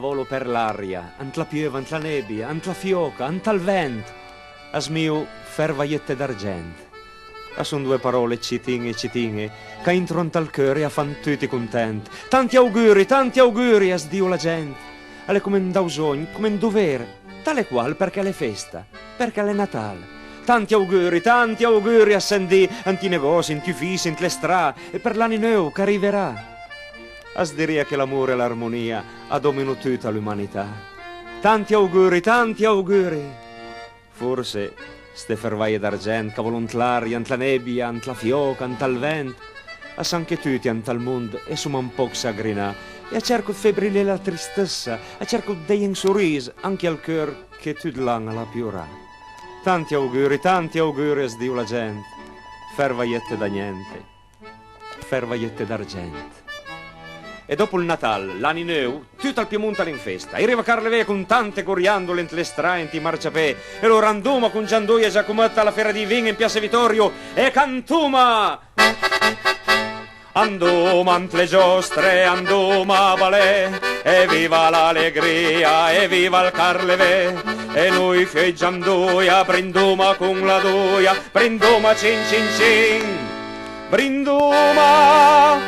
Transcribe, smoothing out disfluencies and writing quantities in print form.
volo per l'aria, ant la pieva, ant la nebbia, ant la fioca, ant al vent, as miu fervaiette d'argent. A son due parole citinghe, che intront al cœur e a fan tutti content. Tanti auguri, as Dio la gente. Alle come un dausogn, come un dovere, tale qual perché è festa, perché è Natale. Tanti auguri a Sandy, anti negozi, in uffici, in le strade, e per l'anno nuovo che arriverà. As diria che l'amore e l'armonia dominano tutta l'umanità. Tanti auguri. Forse ste fervaie d'argent che volunt l'aria, ant la nebbia, ant la fioca, ant al vent, as anche tutti ant al mondo e suma un po' sagrinà, e a cerco febrile la tristezza, a cerco dei un sorriso anche al cœur che tut l'anna la piurà. Tanti auguri as Dio la gente, fervaiette da niente, fervaiette d'argent. E dopo il Natal, l'anno nuovo, tutto il Piemonte all'infesta. Arriva Carleve con tante coriandole in le strade, in marciapè, e lo randuma con Giandoia e Giacometta alla Fiera di Vin in Piazza Vittorio, e cantuma! Anduma ant le giostre, anduma balè, e viva l'allegria, e viva il Carleve, e noi che Giandoia, brinduma con la doia, brinduma cin cin cin, brinduma,